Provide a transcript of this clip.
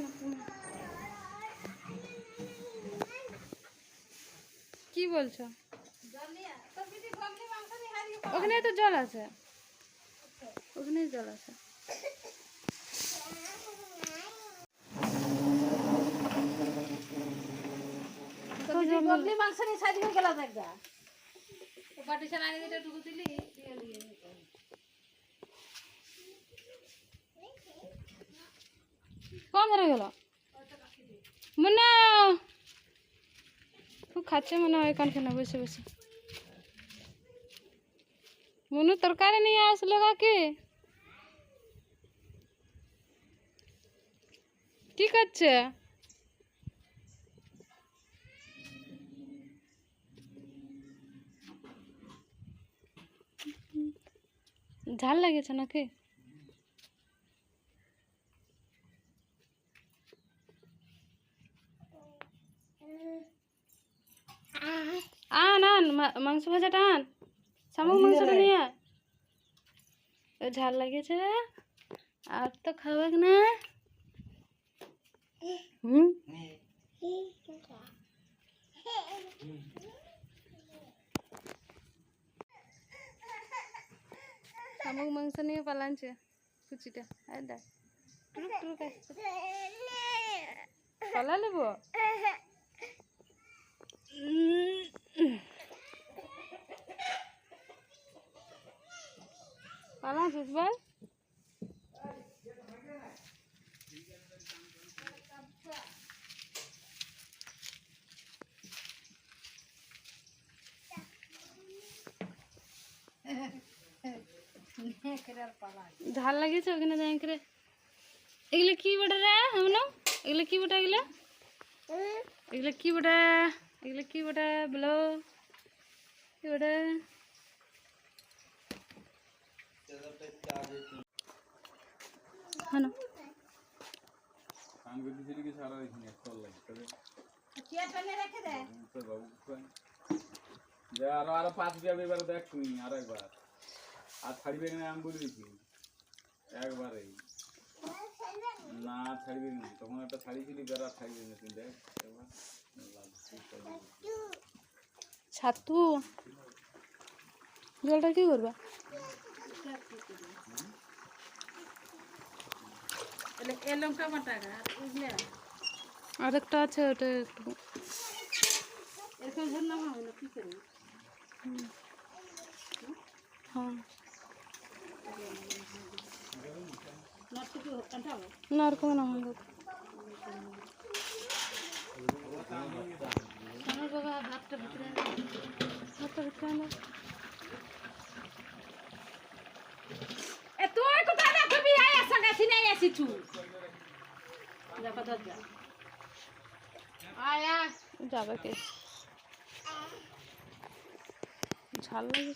আসছে না। কি বলছো? ওখানে তো জল আছে, ওখানেই জল আছে। মাংস নিয়ে সাইড হয়ে গেল দেখা বাটি চালানি দিতে টুকু দিলি কম ধরে গেল মুন্না, খুব খাচ্ছে মনে হয় এখানখানে বসে বসে। মুনু তরকারি নিয়ে আসলো কাকি, কি করছে? ঝাল লাগেছে নাকি? আন আন মাংস ভাজাটা আন, শামুক মাংসটা নিয়ে আয়। ঝাল লাগেছে আর তো খাবে না। শামুক মাংস নিয়ে পালানছে কুচিটা। আর দেখ টুক টুক আসছে, পালা নেব। পালাছিস বল? ঝাল লাগিয়েছে ওখানে যাই করে। এগুলো কি বটে রে আমরা? এগুলো কি বটে? এগুলো এগুলো কি বটে? এগুলো কি বটে বলো? কি বটে? হ্যাঁ আরো 5 দিয়ে এবার দেখ তুই আর একবার আর ছাড়বে না আমি বলে দিচ্ছি একবারেই না ছাড়বে না। তখন একটা ছাড়িয়েছিলি বেড়া ছাড়বে না তুই দেখ একবার ছাতু জলটা কি করবা? আরেকটা আছে ওটা একটু হ্যাঁ নারকম না হয় তুই কোথায় দেখবি আসি নাই আসি তু যাবে কে ঝাল লাগে।